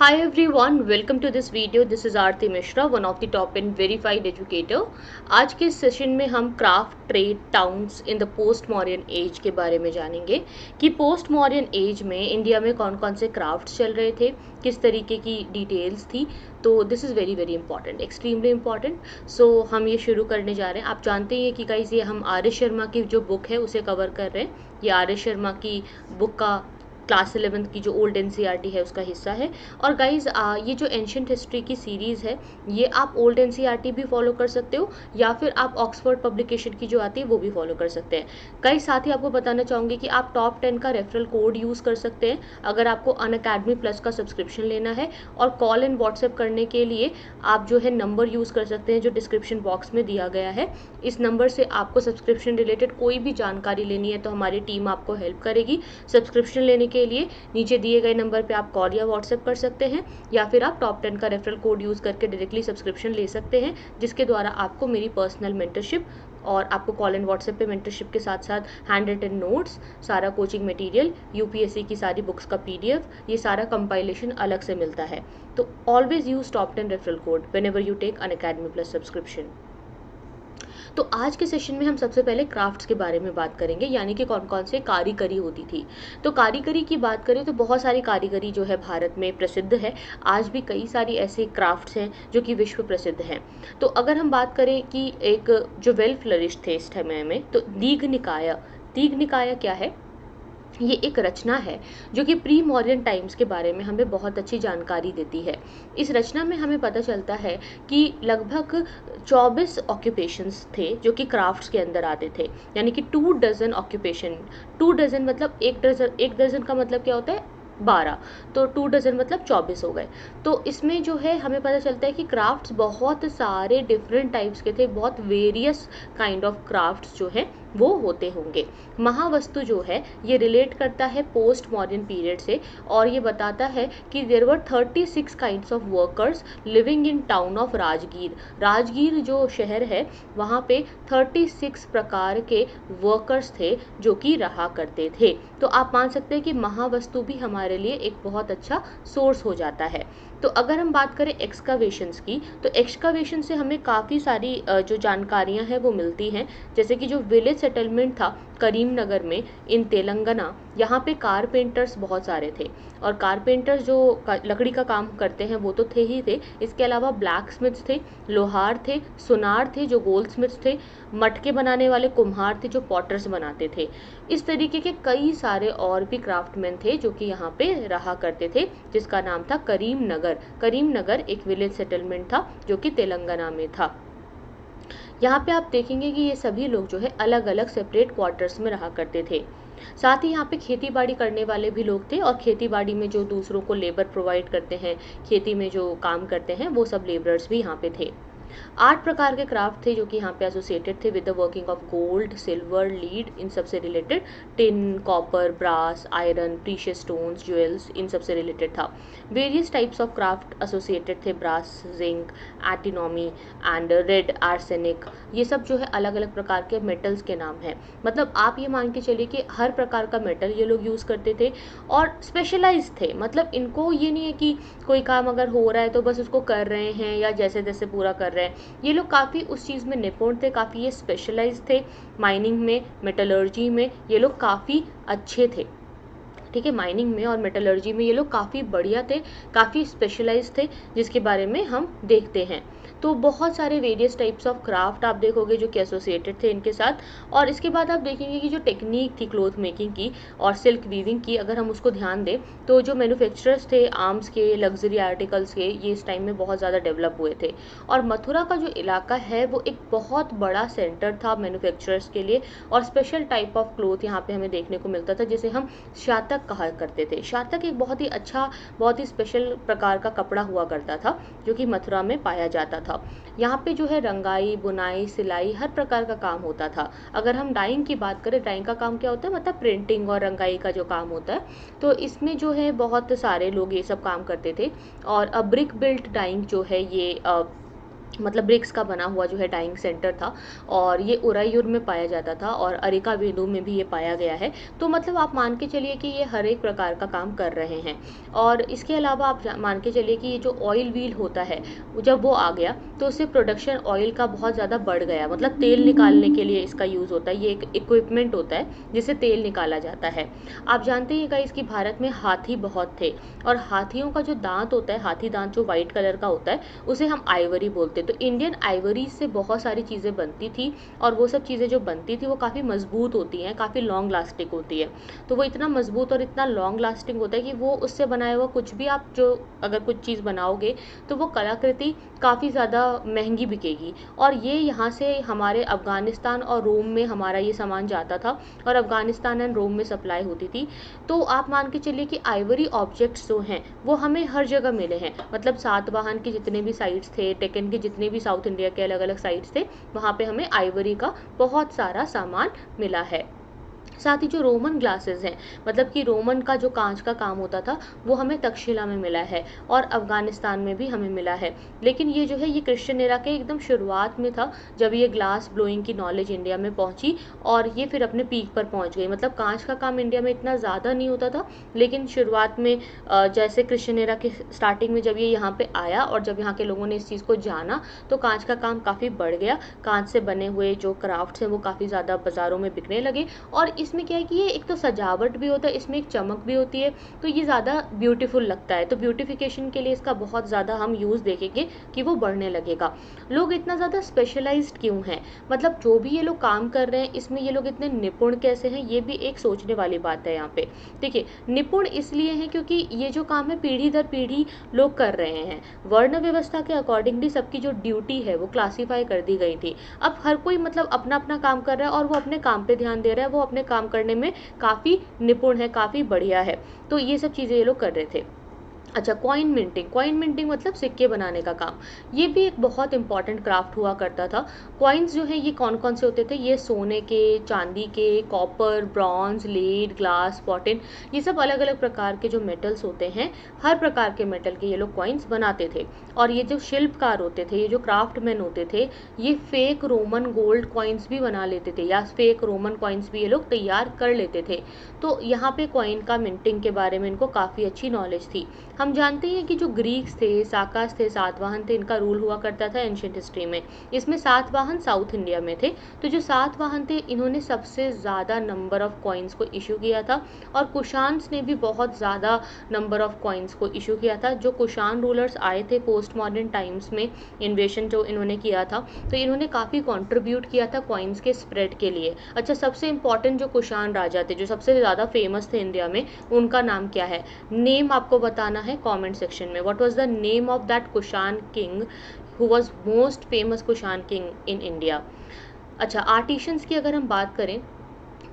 Hi everyone, welcome to this video. This is Aarti Mishra, one of the top and verified educator. आज के session में हम craft trade towns in the post modern age के बारे में जानेंगे कि पोस्ट मॉडर्न एज में इंडिया में कौन कौन से क्राफ्ट्स चल रहे थे, किस तरीके की डिटेल्स थी। तो this is very very important, extremely important. So हम ये शुरू करने जा रहे हैं। आप जानते हैं कि गाइस ये हम आर एस शर्मा की जो बुक है उसे कवर कर रहे हैं। ये आर एस शर्मा की बुक का क्लास 11th की जो ओल्ड एनसीईआरटी है उसका हिस्सा है। और गाइज ये जो एंशियंट हिस्ट्री की सीरीज़ है ये आप ओल्ड एनसीईआरटी भी फॉलो कर सकते हो या फिर आप ऑक्सफोर्ड पब्लिकेशन की जो आती है वो भी फॉलो कर सकते हैं। गाइज साथ ही आपको बताना चाहूँगी कि आप टॉप 10 का रेफरल कोड यूज़ कर सकते हैं अगर आपको अनअकैडमी प्लस का सब्सक्रिप्शन लेना है। और कॉल एंड व्हाट्सएप करने के लिए आप जो है नंबर यूज़ कर सकते हैं जो डिस्क्रिप्शन बॉक्स में दिया गया है। इस नंबर से आपको सब्सक्रिप्शन रिलेटेड कोई भी जानकारी लेनी है तो हमारी टीम आपको हेल्प करेगी। सब्सक्रिप्शन लेने के लिए नीचे दिए गए नंबर पे आप कॉल या व्हाट्सएप कर सकते हैं या फिर आप टॉप 10 का रेफरल कोड यूज़ करके डायरेक्टली सब्सक्रिप्शन ले सकते हैं, जिसके द्वारा आपको मेरी पर्सनल मेंटरशिप और आपको कॉल एंड व्हाट्सएप पे मेंटरशिप के साथ साथ हैंड रिटन नोट्स, सारा कोचिंग मटेरियल, यूपीएससी की सारी बुक्स का पीडीएफ, ये सारा कंपाइलेशन अलग से मिलता है। तो always use top 10 referral code whenever you take Unacademy plus subscription. तो आज के सेशन में हम सबसे पहले क्राफ्ट्स के बारे में बात करेंगे, यानी कि कौन कौन से कारीगरी होती थी। तो कारीगरी की बात करें तो बहुत सारी कारीगरी जो है भारत में प्रसिद्ध है। आज भी कई सारी ऐसे क्राफ्ट्स हैं जो कि विश्व प्रसिद्ध हैं। तो अगर हम बात करें कि एक जो वेल फ्लरिश थे इस समय में, तो दीघ निकाय क्या है? ये एक रचना है जो कि प्री मॉडर्न टाइम्स के बारे में हमें बहुत अच्छी जानकारी देती है। इस रचना में हमें पता चलता है कि लगभग 24 ऑक्यूपेशंस थे जो कि क्राफ्ट्स के अंदर आते थे, यानी कि 2 डजन ऑक्यूपेशन। 2 डजन मतलब एक दर्जन का मतलब क्या होता है? 12। तो 2 डजन मतलब 24 हो गए। तो इसमें जो है हमें पता चलता है कि क्राफ्ट्स बहुत सारे डिफरेंट टाइप्स के थे, बहुत वेरियस काइंड ऑफ क्राफ्ट्स जो है वो होते होंगे। महावस्तु जो है ये रिलेट करता है पोस्ट मॉडर्न पीरियड से और ये बताता है कि there were 36 kinds of workers living in town of Rajgir. Rajgir जो शहर है वहाँ पे 36 प्रकार के वर्कर्स थे जो कि रहा करते थे। तो आप मान सकते हैं कि महावस्तु भी हमारे लिए एक बहुत अच्छा सोर्स हो जाता है। तो अगर हम बात करें एक्सकावेशंस की, तो एक्सकावेशन से हमें काफ़ी सारी जो जानकारियां हैं वो मिलती हैं। जैसे कि जो विलेज सेटलमेंट था करीमनगर में इन तेलंगाना, यहाँ पे कारपेंटर्स बहुत सारे थे। और कारपेंटर्स जो लकड़ी का काम करते हैं वो तो थे ही थे, इसके अलावा ब्लैक स्मिथ्स थे, लोहार थे, सुनार थे जो गोल्ड स्मिथ्स थे, मटके बनाने वाले कुम्हार थे जो पॉटर्स बनाते थे। इस तरीके के कई सारे और भी क्राफ्टमैन थे जो कि यहाँ पे रहा करते थे, जिसका नाम था करीमनगर। करीमनगर एक विलेज सेटलमेंट था जो कि तेलंगाना में था। यहाँ पे आप देखेंगे कि ये सभी लोग जो है अलग अलग सेपरेट क्वार्टर्स में रहा करते थे। साथ ही यहाँ पे खेती बाड़ी करने वाले भी लोग थे और खेती बाड़ी में जो दूसरों को लेबर प्रोवाइड करते हैं, खेती में जो काम करते हैं, वो सब लेबरर्स भी यहाँ पे थे। 8 प्रकार के क्राफ्ट थे जो कि यहाँ पे एसोसिएटेड थे with the working of gold, silver, lead, इन सब से related, tin, copper, brass, iron, precious stones, jewels, इन सब से रिलेटेड था। Various types of craft associated थे, brass, zinc, antimony and red arsenic. ये सब जो है अलग अलग प्रकार के मेटल्स के नाम हैं। मतलब आप ये मान के चलिए कि हर प्रकार का मेटल ये लोग यूज़ करते थे और स्पेशलाइज थे। मतलब इनको ये नहीं है कि कोई काम अगर हो रहा है तो बस उसको कर रहे हैं या जैसे जैसे पूरा कर रहे हैं। ये लोग काफ़ी उस चीज़ में निपुण थे, काफ़ी ये स्पेशलाइज थे। माइनिंग में, मेटलर्जी में ये लोग काफ़ी अच्छे थे। ठीक है, माइनिंग में और मेटलर्जी में ये लोग काफ़ी बढ़िया थे, काफ़ी स्पेशलाइज थे, जिसके बारे में हम देखते हैं। तो बहुत सारे वेरियस टाइप्स ऑफ क्राफ्ट आप देखोगे जो कि एसोसिएटेड थे इनके साथ। और इसके बाद आप देखेंगे कि जो टेक्निक थी क्लोथ मेकिंग की और सिल्क वीविंग की, अगर हम उसको ध्यान दें तो जो मैन्युफैक्चरर्स थे आर्म्स के, लग्जरी आर्टिकल्स के, ये इस टाइम में बहुत ज़्यादा डेवलप हुए थे। और मथुरा का जो इलाका है वो एक बहुत बड़ा सेंटर था मैन्युफैक्चरर्स के लिए। और स्पेशल टाइप ऑफ क्लोथ यहाँ पे हमें देखने को मिलता था जिसे हम शातक कहा करते थे। शातक एक बहुत ही अच्छा, बहुत ही स्पेशल प्रकार का कपड़ा हुआ करता था जो कि मथुरा में पाया जाता था। यहाँ पे जो है रंगाई, बुनाई, सिलाई, हर प्रकार का काम होता था। अगर हम डाइंग की बात करें, डाइंग का काम क्या होता है? मतलब प्रिंटिंग और रंगाई का जो काम होता है, तो इसमें जो है बहुत सारे लोग ये सब काम करते थे। और ब्रिक बिल्ट डाइंग जो है ये मतलब ब्रिक्स का बना हुआ जो है डाइंग सेंटर था, और ये उरायूर में पाया जाता था और अरिका वेदू में भी ये पाया गया है। तो मतलब आप मान के चलिए कि ये हर एक प्रकार का काम कर रहे हैं। और इसके अलावा आप मान के चलिए कि ये जो ऑयल व्हील होता है, जब वो आ गया तो उससे प्रोडक्शन ऑयल का बहुत ज़्यादा बढ़ गया। मतलब तेल निकालने के लिए इसका यूज़ होता है, ये एक इक्विपमेंट होता है जिससे तेल निकाला जाता है। आप जानते हैं गाइस कि भारत में हाथी बहुत थे, और हाथियों का जो दांत होता है, हाथी दांत जो वाइट कलर का होता है, उसे हम आइवरी बोलते हैं। तो इंडियन आइवरी से बहुत सारी चीज़ें बनती थी, और वो सब चीज़ें जो बनती थी वो काफ़ी मजबूत होती हैं, काफ़ी लॉन्ग लास्टिंग होती है। तो वो इतना मजबूत और इतना लॉन्ग लास्टिंग होता है कि वो उससे बनाया हुआ कुछ भी आप जो अगर कुछ चीज़ बनाओगे तो वो कलाकृति काफ़ी ज़्यादा महंगी बिकेगी। और ये यहाँ से हमारे अफगानिस्तान और रोम में हमारा ये सामान जाता था, और अफगानिस्तान एंड रोम में सप्लाई होती थी। तो आप मान के चलिए कि आइवरी ऑब्जेक्ट्स जो हैं वो हमें हर जगह मिले हैं। मतलब सातवाहन के जितने भी साइट्स थे, डेक्कन के जितने भी साउथ इंडिया के अलग अलग साइट्स थे, वहाँ पे हमें आइवरी का बहुत सारा सामान मिला है। साथ ही जो रोमन ग्लासेस हैं, मतलब कि रोमन का जो कांच का काम होता था, वो हमें तक्षशिला में मिला है, और अफगानिस्तान में भी हमें मिला है। लेकिन ये जो है ये क्रिश्चियन एरा के एकदम शुरुआत में था, जब ये ग्लास ब्लोइंग की नॉलेज इंडिया में पहुंची, और ये फिर अपने पीक पर पहुंच गई। मतलब कांच का काम इंडिया में इतना ज़्यादा नहीं होता था, लेकिन शुरुआत में जैसे क्रिश्चियन एरा के स्टार्टिंग में जब ये यहाँ पे आया और जब यहाँ के लोगों ने इस चीज़ को जाना, तो कांच का काम काफ़ी बढ़ गया। कांच से बने हुए जो क्राफ्ट्स हैं वो काफ़ी ज़्यादा बाज़ारों में बिकने लगे। और इसमें क्या है कि ये एक तो सजावट भी होता है, इसमें एक चमक भी होती है, तो ये ज़्यादा ब्यूटीफुल लगता है। तो ब्यूटिफिकेशन के लिए इसका बहुत ज़्यादा हम यूज़ देखेंगे कि वो बढ़ने लगेगा। लोग इतना ज़्यादा स्पेशलाइज्ड क्यों हैं, मतलब जो भी ये लोग काम कर रहे हैं इसमें ये लोग इतने निपुण कैसे हैं, ये भी एक सोचने वाली बात है यहाँ पे। देखिए, निपुण इसलिए है क्योंकि ये जो काम है पीढ़ी दर पीढ़ी लोग कर रहे हैं। वर्ण व्यवस्था के अकॉर्डिंगली सबकी जो ड्यूटी है वो क्लासीफाई कर दी गई थी। अब हर कोई मतलब अपना अपना काम कर रहा है, और वो अपने काम पे ध्यान दे रहा है, वो अपने काम करने में काफ़ी निपुण है, काफ़ी बढ़िया है। तो ये सब चीज़ें ये लोग कर रहे थे। अच्छा, कॉइन मिंटिंग। कॉइन मिंटिंग मतलब सिक्के बनाने का काम। ये भी एक बहुत इंपॉर्टेंट क्राफ्ट हुआ करता था। कॉइन्स जो है ये कौन कौन से होते थे, ये सोने के, चांदी के, कॉपर, ब्रॉन्ज, लेड, ग्लास, पॉटिन, ये सब अलग अलग प्रकार के जो मेटल्स होते हैं, हर प्रकार के मेटल के ये लोग कॉइन्स बनाते थे। और ये जो शिल्पकार होते थे, ये जो क्राफ्टमैन होते थे, ये फेक रोमन गोल्ड कॉइन्स भी बना लेते थे, या फेक रोमन कॉइन्स भी ये लोग तैयार कर लेते थे। तो यहाँ पे कॉइन का मिंटिंग के बारे में इनको काफ़ी अच्छी नॉलेज थी। हम जानते हैं कि जो ग्रीक्स थे, साकास थे, सातवाहन थे, इनका रूल हुआ करता था एंशियंट हिस्ट्री में। इसमें सातवाहन साउथ इंडिया में थे। तो जो सातवाहन थे इन्होंने सबसे ज़्यादा नंबर ऑफ कॉइन्स को इशू किया था, और कुशान्स ने भी बहुत ज़्यादा नंबर ऑफ कॉइन्स को इशू किया था। जो कुशान रूलर्स आए थे पोस्ट मॉडर्न टाइम्स में, इन्वेशन जो इन्होंने किया था, तो इन्होंने काफ़ी कॉन्ट्रीब्यूट किया था कॉइन्स के स्प्रेड के लिए। अच्छा, सबसे इंपॉर्टेंट जो कुशान राजा थे, जो सबसे ज़्यादा फेमस थे इंडिया में, उनका नाम क्या है, नेम आपको बताना है कमेंट सेक्शन में। What was the name of that Kushan king who was most famous Kushan king in India. अच्छा, आर्टिशंस की अगर हम बात करें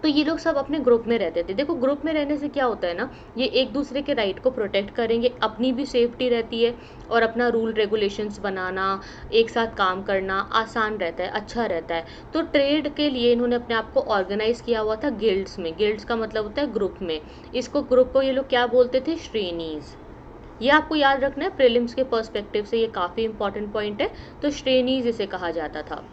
तो ये लोग सब अपने ग्रुप में रहते थे। देखो, ग्रुप में रहने से क्या होता है ना, ये एक दूसरे के राइट को प्रोटेक्ट करेंगे, अपनी भी सेफ्टी रहती है, और अपना रूल रेगुलेशंस बनाना, एक साथ काम करना आसान रहता है, अच्छा रहता है। तो ट्रेड के लिए इन्होंने अपने आप को ऑर्गेनाइज किया हुआ था गिल्ड्स में। गिल्ड्स का मतलब होता है ग्रुप में। इसको ग्रुप को ये लोग क्या बोलते थे, श्रेणीज। ये आपको याद रखना है, प्रीलिम्स के पर्सपेक्टिव से ये काफ़ी इंपॉर्टेंट पॉइंट है। तो श्रेणीज इसे कहा जाता था।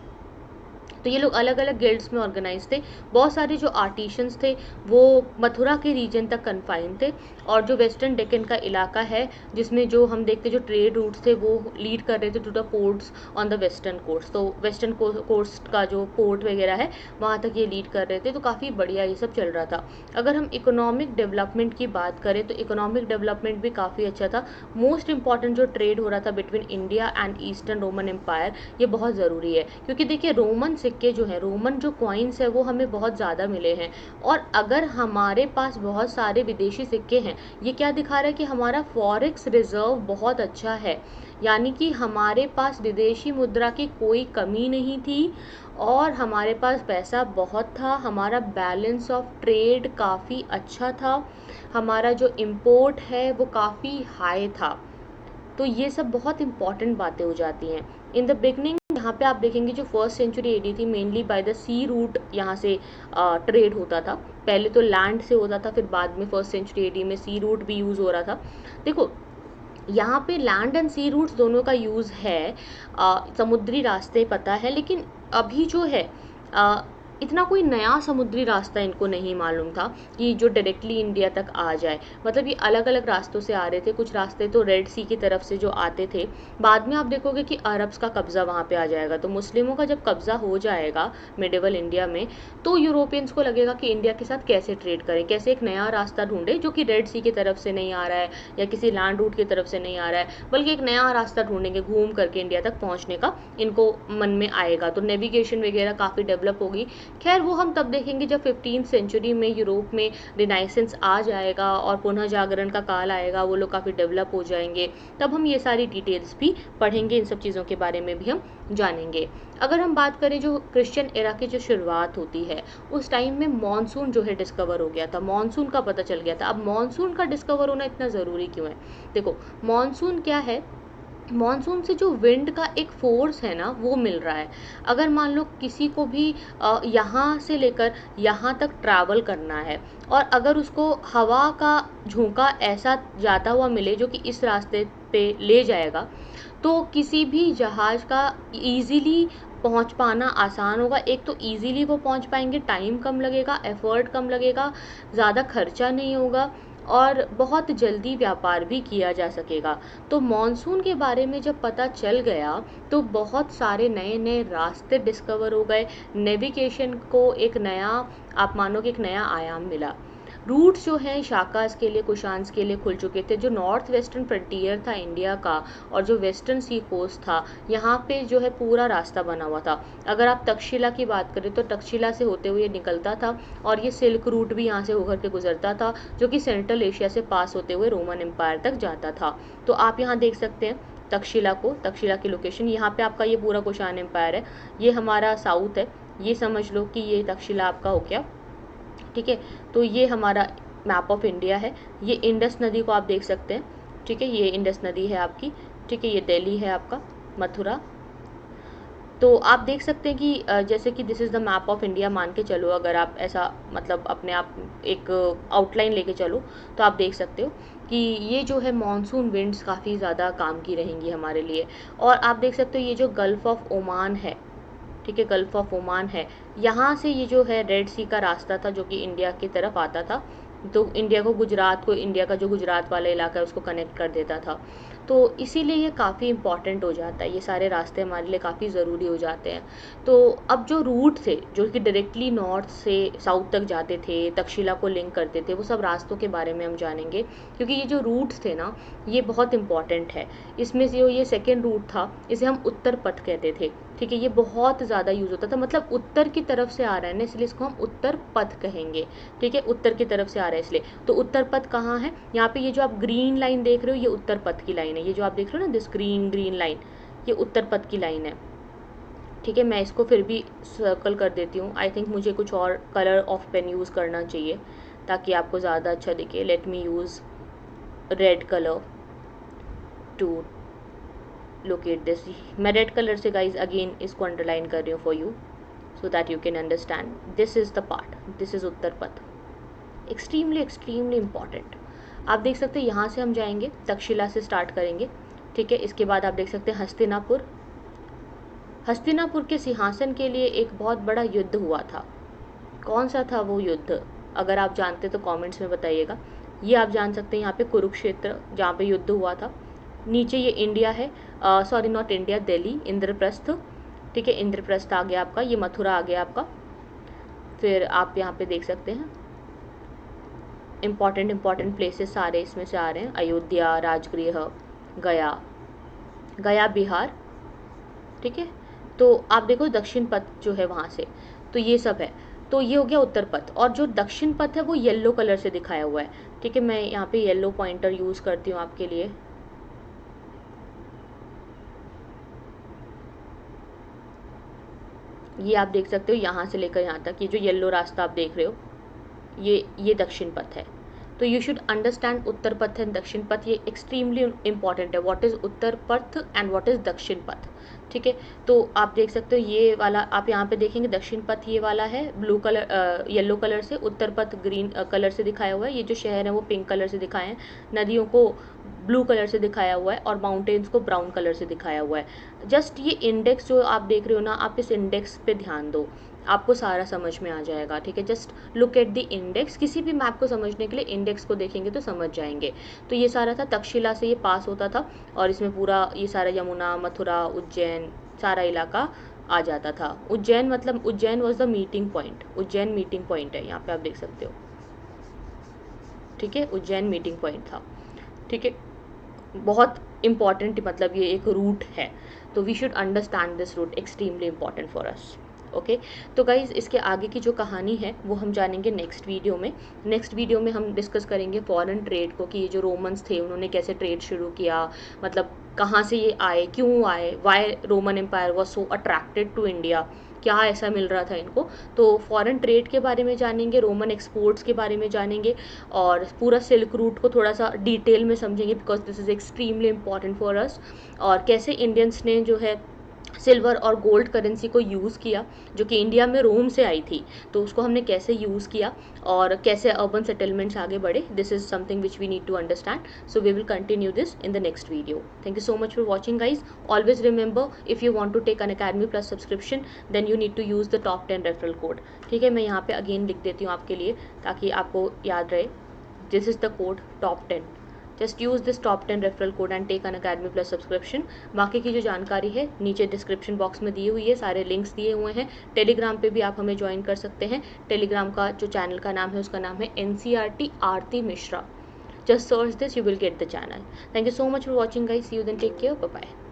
तो ये लोग अलग अलग गिल्ड्स में ऑर्गेनाइज थे। बहुत सारे जो आर्टिशंस थे वो मथुरा के रीजन तक कन्फाइंड थे, और जो वेस्टर्न डेक्कन का इलाका है, जिसमें जो हम देखते जो ट्रेड रूट्स थे वो लीड कर रहे थे to the ports on the western coast. तो वेस्टर्न कोस्ट का जो पोर्ट वगैरह है वहाँ तक ये लीड कर रहे थे। तो काफ़ी बढ़िया ये सब चल रहा था। अगर हम इकोनॉमिक डेवलपमेंट की बात करें तो इकोनॉमिक डेवलपमेंट भी काफ़ी अच्छा था। मोस्ट इंपॉर्टेंट जो ट्रेड हो रहा था between India and eastern Roman empire, ये बहुत ज़रूरी है, क्योंकि देखिए रोमन सिक्के जो है, रोमन जो कॉइन्स है वो हमें बहुत ज़्यादा मिले हैं। और अगर हमारे पास बहुत सारे विदेशी सिक्के हैं, ये क्या दिखा रहा है कि हमारा फॉरेक्स रिजर्व बहुत अच्छा है, यानी कि हमारे पास विदेशी मुद्रा की कोई कमी नहीं थी, और हमारे पास पैसा बहुत था, हमारा बैलेंस ऑफ ट्रेड काफ़ी अच्छा था, हमारा जो इम्पोर्ट है वो काफ़ी हाई था। तो ये सब बहुत इंपॉर्टेंट बातें हो जाती हैं। इन द बिगनिंग यहाँ पे आप देखेंगे जो फर्स्ट सेंचुरी एडी थी, mainly by the sea route यहाँ से ट्रेड होता था। पहले तो लैंड से होता था, फिर बाद में फर्स्ट सेंचुरी एडी में सी रूट भी यूज़ हो रहा था। देखो, यहाँ पे लैंड एंड सी रूट्स दोनों का यूज़ है। समुद्री रास्ते पता है, लेकिन अभी जो है अ, इतना कोई नया समुद्री रास्ता इनको नहीं मालूम था कि जो डायरेक्टली इंडिया तक आ जाए। मतलब ये अलग अलग रास्तों से आ रहे थे। कुछ रास्ते तो रेड सी की तरफ से जो आते थे, बाद में आप देखोगे कि अरब्स का कब्ज़ा वहाँ पे आ जाएगा। तो मुस्लिमों का जब कब्ज़ा हो जाएगा मिडेवल इंडिया में, तो यूरोपियंस को लगेगा कि इंडिया के साथ कैसे ट्रेड करें, कैसे एक नया रास्ता ढूंढे जो कि रेड सी की तरफ से नहीं आ रहा है या किसी लैंड रूट की तरफ से नहीं आ रहा है, बल्कि एक नया रास्ता ढूंढेंगे घूम करके इंडिया तक पहुंचने का इनको मन में आएगा। तो नेविगेशन वगैरह काफ़ी डेवलप होगी। खैर वो हम तब देखेंगे जब 15th सेंचुरी में यूरोप में रिनाइसेंस आ जाएगा और पुनः जागरण का काल आएगा, वो लोग काफ़ी डेवलप हो जाएंगे, तब हम ये सारी डिटेल्स भी पढ़ेंगे, इन सब चीज़ों के बारे में भी हम जानेंगे। अगर हम बात करें जो क्रिश्चियन एरा की जो शुरुआत होती है, उस टाइम में मॉनसून जो है डिस्कवर हो गया था, मॉनसून का पता चल गया था। अब मॉनसून का डिस्कवर होना इतना ज़रूरी क्यों है? देखो, मॉनसून क्या है, मॉनसून से जो विंड का एक फोर्स है ना, वो मिल रहा है। अगर मान लो किसी को भी यहाँ से लेकर यहाँ तक ट्रैवल करना है, और अगर उसको हवा का झोंका ऐसा जाता हुआ मिले जो कि इस रास्ते पे ले जाएगा, तो किसी भी जहाज़ का ईज़िली पहुंच पाना आसान होगा। एक तो ईज़िली वो पहुंच पाएंगे, टाइम कम लगेगा, एफर्ट कम लगेगा, ज़्यादा खर्चा नहीं होगा, और बहुत जल्दी व्यापार भी किया जा सकेगा। तो मॉनसून के बारे में जब पता चल गया, तो बहुत सारे नए नए रास्ते डिस्कवर हो गए, नेविगेशन को एक नया, आप मानो कि एक नया आयाम मिला। रूट्स जो हैं शाकास के लिए, कुशांस के लिए खुल चुके थे। जो नॉर्थ वेस्टर्न फ्रंटियर था इंडिया का और जो वेस्टर्न सी कोस्ट था, यहाँ पे जो है पूरा रास्ता बना हुआ था। अगर आप तक्षशिला की बात करें तो तक्षशिला से होते हुए निकलता था, और ये सिल्क रूट भी यहाँ से होकर के गुजरता था, जो कि सेंट्रल एशिया से पास होते हुए रोमन एम्पायर तक जाता था। तो आप यहाँ देख सकते हैं तक्षशिला को, तक्षशिला की लोकेशन यहाँ पे आपका ये पूरा कुषाण एम्पायर है। ये हमारा साउथ है, ये समझ लो कि ये तक्षशिला आपका हो गया। ठीक है, तो ये हमारा मैप ऑफ इंडिया है। ये इंडस नदी को आप देख सकते हैं। ठीक है, ये इंडस नदी है आपकी। ठीक है, ये दिल्ली है आपका, मथुरा। तो आप देख सकते हैं कि जैसे कि this is the map of India मान के चलो, अगर आप ऐसा मतलब अपने आप एक आउटलाइन लेके चलो, तो आप देख सकते हो कि ये जो है मॉनसून विंड्स काफ़ी ज़्यादा काम की रहेंगी हमारे लिए। और आप देख सकते हो ये जो गल्फ़ ऑफ ओमान है, ठीक है, गल्फ़ ऑफ ओमान है, यहाँ से ये जो है रेड सी का रास्ता था जो कि इंडिया की तरफ आता था। तो इंडिया को, गुजरात को, इंडिया का जो गुजरात वाला इलाका है उसको कनेक्ट कर देता था। तो इसीलिए ये काफ़ी इंपॉर्टेंट हो जाता है, ये सारे रास्ते हमारे लिए काफ़ी ज़रूरी हो जाते हैं। तो अब जो रूट थे जो कि डायरेक्टली नॉर्थ से साउथ तक जाते थे, तक्षशिला को लिंक करते थे, वो सब रास्तों के बारे में हम जानेंगे, क्योंकि ये जो रूट्स थे ना, ये बहुत इंपॉर्टेंट है। इसमें से जो ये सेकेंड रूट था, इसे हम उत्तर पथ कहते थे। ठीक है, ये बहुत ज़्यादा यूज़ होता था, मतलब उत्तर की तरफ से आ रहा है ना, इसलिए इसको हम उत्तर पथ कहेंगे। ठीक है, उत्तर की तरफ से आ रहा है इसलिए। तो उत्तर पथ कहाँ है? यहाँ पे ये जो आप ग्रीन लाइन देख रहे हो, ये उत्तर पथ की लाइन है। ये जो आप देख रहे हो ना, दिस ग्रीन ग्रीन लाइन, ये उत्तर पथ की लाइन है। ठीक है, मैं इसको फिर भी सर्कल कर देती हूँ। आई थिंक मुझे कुछ और कलर ऑफ पेन यूज़ करना चाहिए ताकि आपको ज़्यादा अच्छा दिखे। Let me use red colour to locate this. मैं रेड कलर से गाइज अगेन इसको अंडरलाइन कर रही हूँ for you, so that you can understand. This is the part, this is Uttarapath, extremely extremely important. आप देख सकते हैं यहाँ से हम जाएंगे, तक्षशिला से स्टार्ट करेंगे। ठीक है, इसके बाद आप देख सकते हैं हस्तिनापुर। हस्तिनापुर के सिंहासन के लिए एक बहुत बड़ा युद्ध हुआ था। कौन सा था वो युद्ध? अगर आप जानते तो कमेंट्स में बताइएगा। ये आप जान सकते हैं, यहाँ पे कुरुक्षेत्र जहाँ पे युद्ध हुआ था। नीचे ये इंडिया है, sorry not India, Delhi, Indraprastha. ठीक है, इंद्रप्रस्थ आ गया आपका, ये मथुरा आ गया आपका। फिर आप यहाँ पे देख सकते हैं इम्पॉर्टेंट प्लेसेस सारे इसमें से आ रहे हैं। अयोध्या, राजगृह, गया, गया बिहार। ठीक है, तो आप देखो दक्षिण पथ जो है वहाँ से, तो ये सब है। तो ये हो गया उत्तर पथ, और जो दक्षिण पथ है वो येलो कलर से दिखाया हुआ है। ठीक है, मैं यहाँ पे येलो पॉइंटर यूज़ करती हूँ आपके लिए। ये आप देख सकते हो यहाँ से लेकर यहाँ तक, ये जो येलो रास्ता आप देख रहे हो, ये दक्षिण पथ है। तो यू शुड अंडरस्टैंड उत्तर पथ एंड दक्षिण पथ, ये एक्सट्रीमली इंपॉर्टेंट है। व्हाट इज़ उत्तर पथ एंड व्हाट इज़ दक्षिण पथ? ठीक है, तो आप देख सकते हो ये वाला, आप यहाँ पे देखेंगे दक्षिण पथ ये वाला है ब्लू कलर, येलो कलर से। उत्तर पथ ग्रीन कलर से दिखाया हुआ है। ये जो शहर है वो पिंक कलर से दिखाए हैं। नदियों को ब्लू कलर से दिखाया हुआ है और माउंटेन्स को ब्राउन कलर से दिखाया हुआ है। जस्ट ये इंडेक्स जो आप देख रहे हो ना, आप इस इंडेक्स पे ध्यान दो, आपको सारा समझ में आ जाएगा, ठीक है। Just look at the index, किसी भी मैप को समझने के लिए इंडेक्स को देखेंगे तो समझ जाएंगे। तो ये सारा था तक्षशिला से ये पास होता था और इसमें पूरा ये सारा यमुना, मथुरा, उज्जैन, सारा इलाका आ जाता था। उज्जैन मतलब Ujjain was the meeting point, Ujjain meeting point है, यहाँ पे आप देख सकते हो, ठीक है। उज्जैन मीटिंग पॉइंट था, ठीक है। बहुत इंपॉर्टेंट, मतलब ये एक रूट है, तो we should understand this route, extremely important for us. Okay, तो गाइज इसके आगे की जो कहानी है वो हम जानेंगे नेक्स्ट वीडियो में। नेक्स्ट वीडियो में हम डिस्कस करेंगे फॉरेन ट्रेड को, कि ये जो रोमन्स थे उन्होंने कैसे ट्रेड शुरू किया, मतलब कहाँ से ये आए, क्यों आए, why Roman empire was so attracted to India, क्या ऐसा मिल रहा था इनको। तो फॉरेन ट्रेड के बारे में जानेंगे, रोमन एक्सपोर्ट्स के बारे में जानेंगे और पूरा सिल्क रूट को थोड़ा सा डिटेल में समझेंगे, because this is extremely important for अस। और कैसे इंडियंस ने जो है सिल्वर और गोल्ड करेंसी को यूज़ किया, जो कि इंडिया में रोम से आई थी, तो उसको हमने कैसे यूज़ किया और कैसे अर्बन सेटलमेंट्स आगे बढ़े, this is something which we need to understand. So we will continue this in the next video. Thank you so much for watching guys. Always remember, if you want to take Unacademy plus subscription then you need to use the top 10 referral code, ठीक है। मैं यहाँ पे again लिख देती हूँ आपके लिए ताकि आपको याद रहे, this is the code top 10। Just use this top 10 referral code and take Unacademy plus subscription. बाकी की जो जानकारी है नीचे डिस्क्रिप्शन बॉक्स में दी हुई है, सारे लिंक्स दिए हुए हैं। टेलीग्राम पे भी आप हमें ज्वाइन कर सकते हैं। टेलीग्राम का जो चैनल का नाम है उसका नाम है NCERT Aarti Mishra. Just search this, you will get the channel. Thank you so much for watching guys, see you then, take care, bye bye.